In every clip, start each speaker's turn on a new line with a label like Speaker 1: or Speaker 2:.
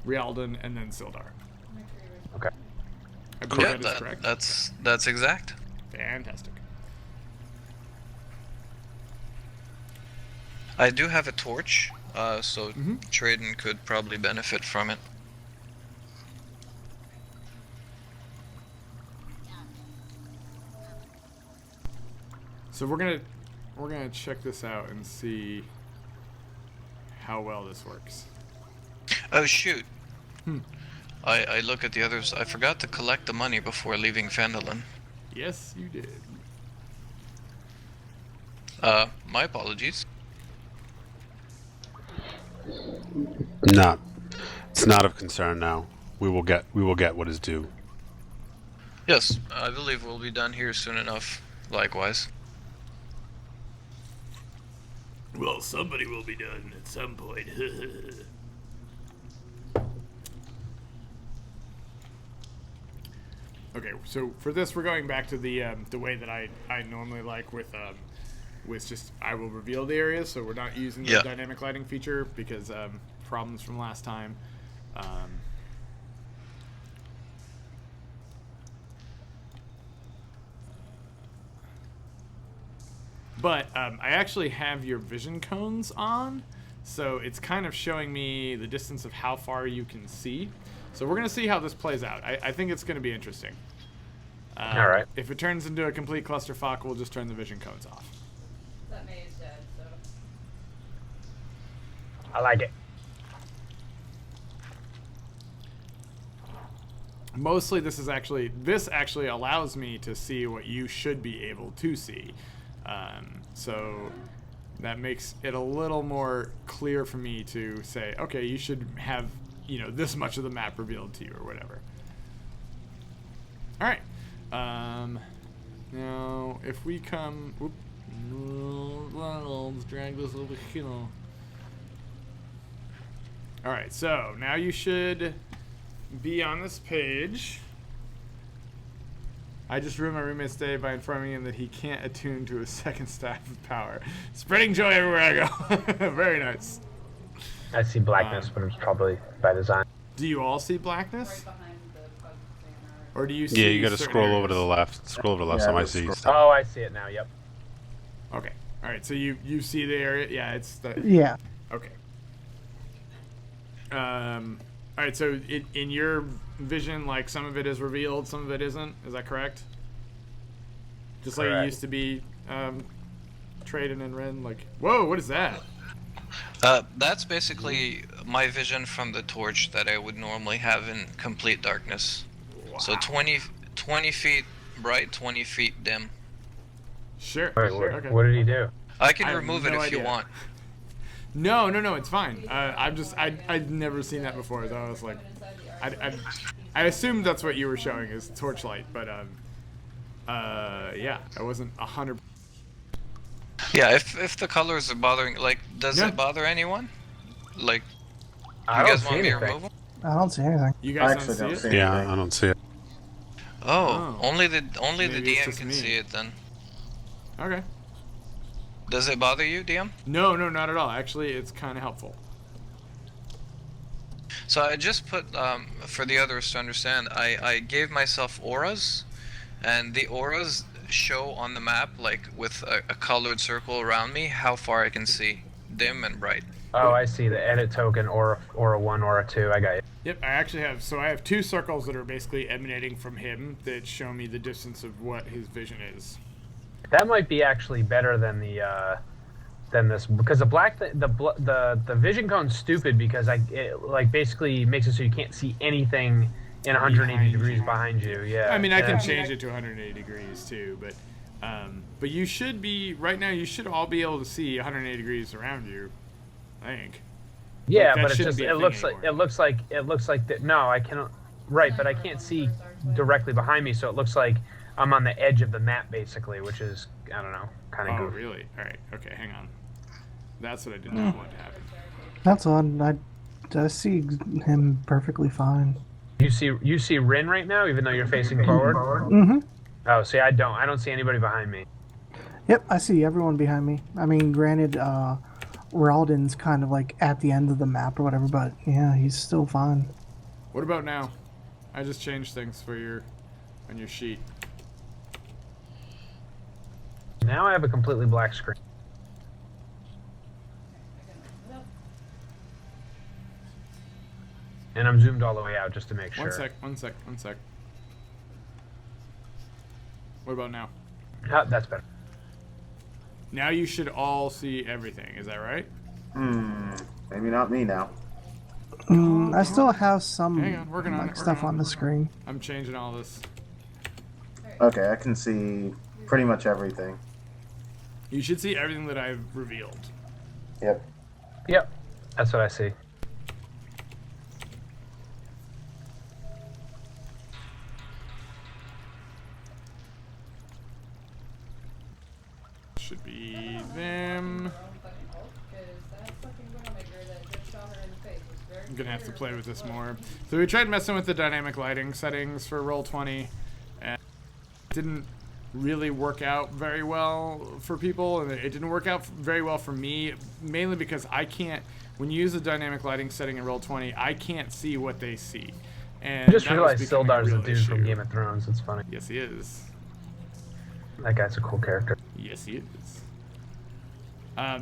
Speaker 1: Rialdan, and then Sildar.
Speaker 2: Okay.
Speaker 1: I believe that is correct.
Speaker 3: That's exact.
Speaker 1: Fantastic.
Speaker 3: I do have a torch, so Traden could probably benefit from it.
Speaker 1: So we're gonna check this out and see how well this works.
Speaker 3: Oh shoot! I look at the others. I forgot to collect the money before leaving Phandelver.
Speaker 1: Yes, you did.
Speaker 3: My apologies.
Speaker 4: It's not of concern now. We will get what is due.
Speaker 3: Yes, I believe we'll be done here soon enough. Likewise.
Speaker 1: Well, somebody will be done at some point. Okay, so for this, we're going back to the way that I normally like with just I will reveal the areas, so we're not using the dynamic lighting feature because problems from last time. But I actually have your vision cones on, so it's kind of showing me the distance of how far you can see. So we're going to see how this plays out. I think it's going to be interesting.
Speaker 2: All right.
Speaker 1: If it turns into a complete clusterfuck, we'll just turn the vision cones off.
Speaker 5: That May is dead, so.
Speaker 2: I like it.
Speaker 1: Mostly this actually allows me to see what you should be able to see. So that makes it a little more clear for me to say, okay, you should have, this much of the map revealed to you or whatever. All right. Now if we come, let's drag this over here. All right. So now you should be on this page. I just ruined my roommate's day by informing him that he can't attune to a second staff of power. Spreading joy everywhere I go. Very nice.
Speaker 2: I see blackness, but it's probably by design.
Speaker 1: Do you all see blackness?
Speaker 5: Right behind the bug banner.
Speaker 1: Or do you see?
Speaker 4: Yeah, you got to
Speaker 1: certain
Speaker 4: scroll
Speaker 1: areas?
Speaker 4: over to the left. Scroll over to the left. So I see.
Speaker 2: Oh, I see it now. Yep.
Speaker 1: Okay. All right. So you see the area? Yeah, it's the.
Speaker 6: Yeah.
Speaker 1: Okay. All right. So in your vision, like some of it is revealed, some of it isn't. Is that correct? Just like it used to be, Traden and Ren. Like, whoa, what is that?
Speaker 3: That's basically my vision from the torch that I would normally have in complete darkness. Wow. So 20 feet bright, 20 feet dim.
Speaker 1: Sure.
Speaker 2: Wait,
Speaker 1: Okay.
Speaker 2: what did he do?
Speaker 3: I can remove it if you want.
Speaker 1: No, it's fine. I'd never seen that before, so I was like, I assumed that's what you were showing is torchlight, but yeah, I wasn't 100%.
Speaker 3: Yeah, if the colors are bothering, like, does it bother anyone? Like,
Speaker 2: I
Speaker 3: you
Speaker 2: don't
Speaker 3: guys
Speaker 2: see
Speaker 3: want me to
Speaker 2: anything.
Speaker 3: remove them?
Speaker 6: I don't see anything.
Speaker 1: You guys
Speaker 7: actually
Speaker 1: don't
Speaker 7: don't
Speaker 1: see it?
Speaker 7: see
Speaker 4: Yeah,
Speaker 7: anything.
Speaker 4: I don't see it.
Speaker 3: Oh, only the
Speaker 1: Maybe it's
Speaker 3: DM
Speaker 1: just
Speaker 3: can
Speaker 1: me.
Speaker 3: see it then.
Speaker 1: Okay.
Speaker 3: Does it bother you, DM?
Speaker 1: No, not at all. Actually, it's kind of helpful.
Speaker 3: So I just put, for the others to understand, I gave myself auras, and the auras show on the map, like with a colored circle around me, how far I can see, dim and bright.
Speaker 2: Oh, I see the edit token, Aura 1, Aura 2. I got you.
Speaker 1: Yep, I actually have. So I have two circles that are basically emanating from him that show me the distance of what his vision is.
Speaker 2: That might be actually better than the than this, because the vision cone's stupid because it like basically makes it so you can't see anything in 180 degrees behind you. Yeah.
Speaker 1: I mean, I can change it to 180 degrees too, but you should be right now. You should all be able to see 180 degrees around you, I think.
Speaker 2: Yeah,
Speaker 1: that
Speaker 2: but it's
Speaker 1: shouldn't
Speaker 2: just
Speaker 1: be a
Speaker 2: it
Speaker 1: thing
Speaker 2: looks like that. No, I cannot. Right, but I can't see directly behind me, so it looks like I'm on the edge of the map basically, which is, I don't know, kind of
Speaker 1: Oh,
Speaker 2: goofy.
Speaker 1: really? All right. Okay, hang on. That's what I did not want to happen.
Speaker 6: That's odd. I see him perfectly fine.
Speaker 2: You see Rin right now, even though you're facing forward.
Speaker 6: Mm-hmm.
Speaker 2: Oh, see, I don't see anybody behind me.
Speaker 6: Yep, I see everyone behind me. I mean, granted, Ralden's kind of like at the end of the map or whatever, but yeah, he's still fine.
Speaker 1: What about now? I just changed things for on your sheet.
Speaker 2: Now I have a completely black screen. And I'm zoomed all the way out just to make sure.
Speaker 1: One sec. What about now?
Speaker 2: That's better.
Speaker 1: Now you should all see everything. Is that right?
Speaker 7: Maybe not me now.
Speaker 6: I still have some
Speaker 1: Hang on, working on it,
Speaker 6: stuff
Speaker 1: working
Speaker 6: on the screen.
Speaker 1: I'm changing all this.
Speaker 7: Okay, I can see pretty much everything.
Speaker 1: You should see everything that I've revealed.
Speaker 7: Yep.
Speaker 2: Yep, that's what I see.
Speaker 1: Should be them. I'm gonna have to play with this more. So we tried messing with the dynamic lighting settings for Roll20, and it didn't really work out very well for people, and it didn't work out very well for me, mainly because I can't, when you use the dynamic lighting setting in Roll20, I can't see what they see. And
Speaker 2: I just
Speaker 1: that was
Speaker 2: realized
Speaker 1: becoming a
Speaker 2: Sildar's the
Speaker 1: real
Speaker 2: dude from
Speaker 1: issue.
Speaker 2: Game of Thrones. It's funny.
Speaker 1: Yes, he is.
Speaker 2: That guy's a cool character.
Speaker 1: Yes, he is.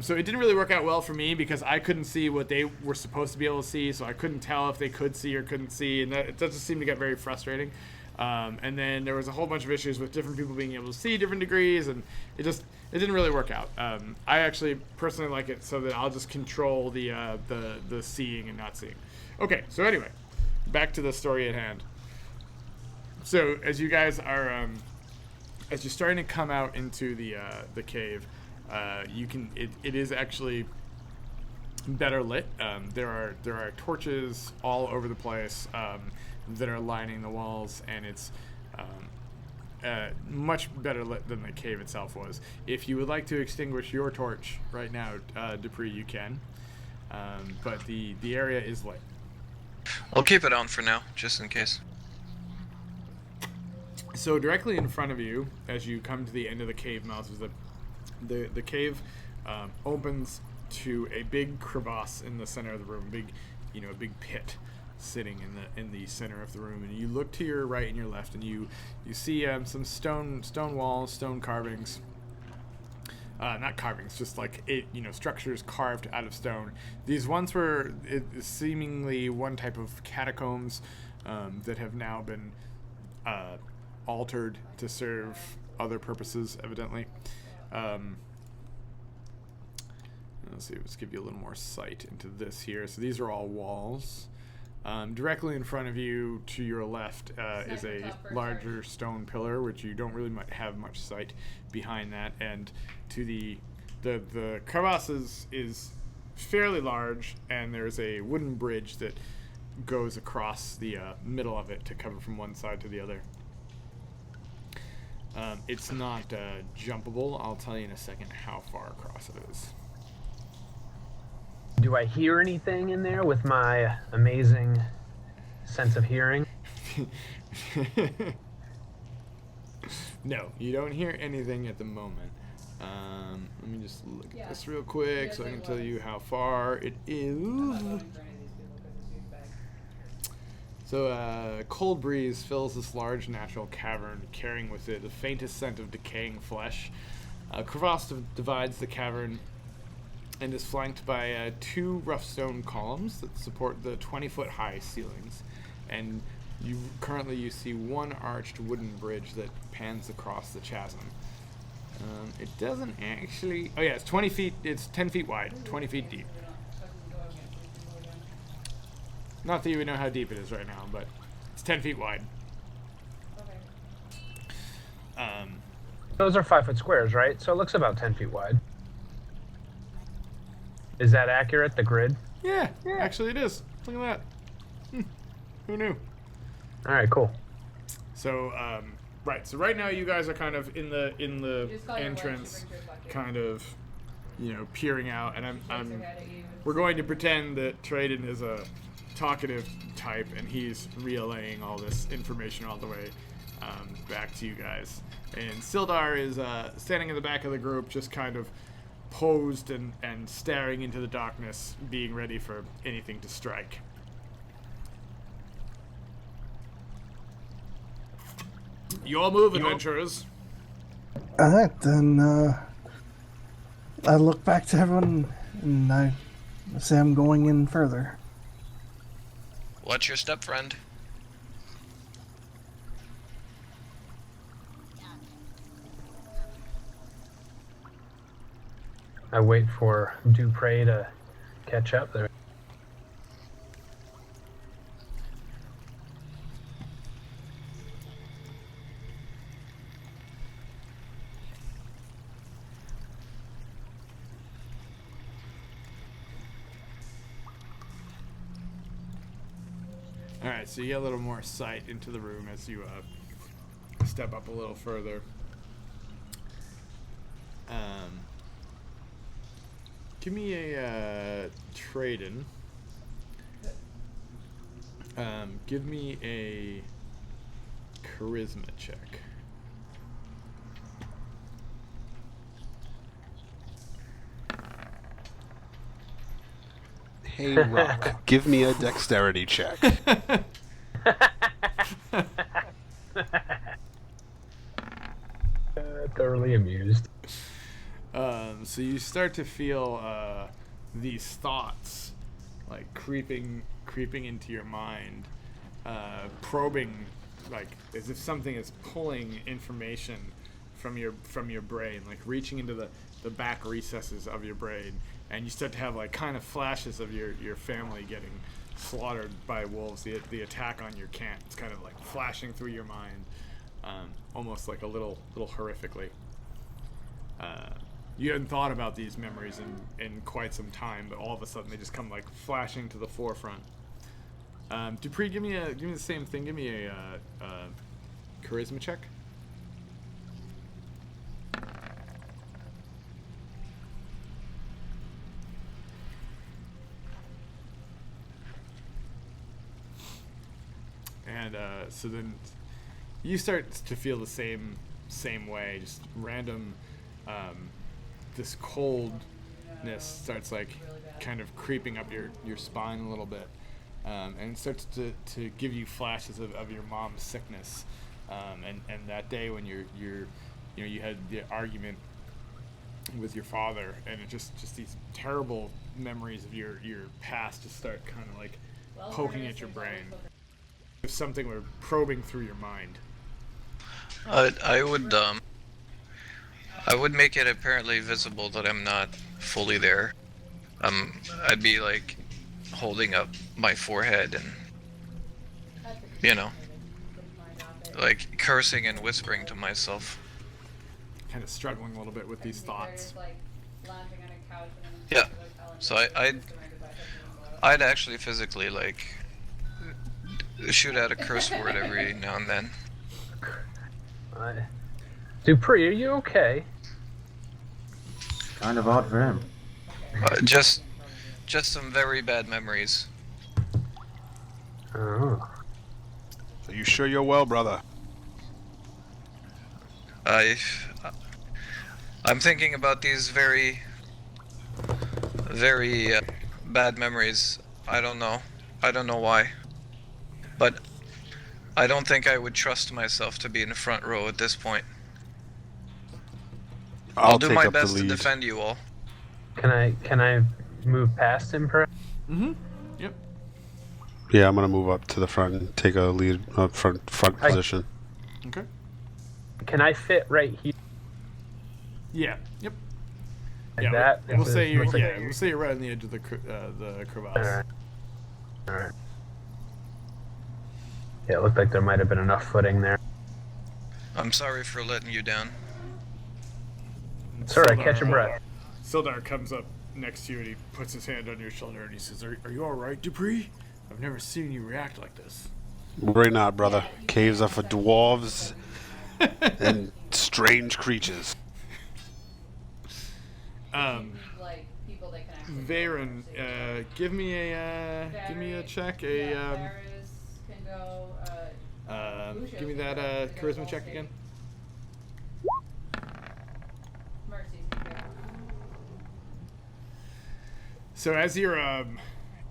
Speaker 1: So it didn't really work out well for me because I couldn't see what they were supposed to be able to see, so I couldn't tell if they could see or couldn't see, and it does seem to get very frustrating. And then there was a whole bunch of issues with different people being able to see different degrees, and it didn't really work out. I actually personally like it so that I'll just control the seeing and not seeing. Okay, so anyway, back to the story at hand. So as you guys are, as you're starting to come out into the cave, you can. It is actually better lit. There are torches all over the place that are lining the walls, and it's much better lit than the cave itself was. If you would like to extinguish your torch right now, Dupree, you can. But the area is lit.
Speaker 3: I'll keep it on for now, just in case.
Speaker 1: So directly in front of you, as you come to the end of the cave mouth, is the cave opens to a big crevasse in the center of the room, a big pit sitting in the center of the room. And you look to your right and your left, and you see some stone walls, stone carvings. Not carvings, just like structures carved out of stone. These ones were seemingly one type of catacombs that have now been altered to serve other purposes, evidently. Let's give you a little more sight into this here. So these are all walls. Directly in front of you, to your left, is a larger stone pillar, which you don't really have much sight behind that. And to the crevasse is fairly large, and there's a wooden bridge that goes across the middle of it to cover from one side to the other. It's not jumpable. I'll tell you in a second how far across it is.
Speaker 2: Do I hear anything in there with my amazing sense of hearing?
Speaker 1: No, you don't hear anything at the moment. Let me just look at this real quick so I can tell you how far it is. So a cold breeze fills this large natural cavern, carrying with it the faintest scent of decaying flesh. A crevasse divides the cavern and is flanked by two rough stone columns that support the 20-foot high ceilings. And currently you see one arched wooden bridge that pans across the chasm. It doesn't actually... Oh yeah, it's 20 feet, it's 10 feet wide, 20 feet deep. Not that you would know how deep it is right now, but it's 10 feet wide.
Speaker 2: Those are 5-foot squares, right? So it looks about 10 feet wide. Is that accurate, the grid?
Speaker 1: Yeah, actually it is. Look at that. Who knew?
Speaker 2: All right, cool.
Speaker 1: So, right. So right now you guys are kind of in the entrance, kind of, peering out, and we're going to pretend that Traden is a talkative type, and he's relaying all this information all the way back to you guys. And Sildar is standing in the back of the group, just kind of posed and staring into the darkness, being ready for anything to strike. Your move, adventurers.
Speaker 6: All right, then I look back to everyone and I say I'm going in further.
Speaker 3: Watch your step, friend.
Speaker 2: I wait for Dupre to catch up there.
Speaker 1: All right, so you get a little more sight into the room as you step up a little further. Give me a trade-in. Give me a charisma check.
Speaker 4: Hey, Rock, give me a dexterity check.
Speaker 2: Thoroughly amused.
Speaker 1: So you start to feel these thoughts like creeping into your mind, probing, like as if something is pulling information from your brain, like reaching into the back recesses of your brain, and you start to have like kind of flashes of your family getting slaughtered by wolves. The attack on your camp, it's kind of like flashing through your mind, almost like a little horrifically. You hadn't thought about these memories in quite some time, but all of a sudden they just come like flashing to the forefront. Dupree, give me the same thing. Give me a charisma check. And so then you start to feel the same way, just random. This coldness starts like kind of creeping up your spine a little bit, and it starts to give you flashes of your mom's sickness, and that day when you had the argument with your father, and it just these terrible memories of your past just start kind of like poking at your brain. If something were probing through your mind.
Speaker 3: I would make it apparently visible that I'm not fully there. I'd be like holding up my forehead and, like cursing and whispering to myself.
Speaker 1: Kind of struggling a little bit with these thoughts.
Speaker 3: Yeah. So I'd actually physically like shoot out a curse word every now and then.
Speaker 2: Dupree, are you okay?
Speaker 7: Kind of odd for him.
Speaker 3: Just some very bad memories.
Speaker 2: Oh.
Speaker 4: Are you sure you're well, brother?
Speaker 3: I'm thinking about these very bad memories. I don't know why. But I don't think I would trust myself to be in the front row at this point. I'll do my best to defend you all.
Speaker 2: Can I move past him, perhaps?
Speaker 1: Mm-hmm. Yep.
Speaker 4: Yeah, I'm gonna move up to the front and take a lead front position.
Speaker 1: Okay.
Speaker 2: Can I fit right here?
Speaker 1: Yeah. Yep.
Speaker 2: Like
Speaker 1: Yeah.
Speaker 2: that?
Speaker 1: We'll say you're.
Speaker 2: Looks like
Speaker 1: Yeah. We'll say you're right on the edge of the crevasse.
Speaker 2: All right. Yeah, it looked like there might have been enough footing there.
Speaker 3: I'm sorry for letting you down.
Speaker 2: It's alright, catch your breath.
Speaker 1: Sildar comes up next to you and he puts his hand on your shoulder and he says, Are you alright, Dupree? I've never seen you react like this.
Speaker 4: Worry not, brother. Caves are for dwarves and strange creatures.
Speaker 5: Like people that can actually.
Speaker 1: Varen, give me a check.
Speaker 5: Varys can go.
Speaker 1: Give me that charisma check again.
Speaker 5: Mercy's can
Speaker 1: So as you're,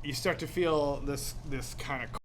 Speaker 1: you start to feel this kind of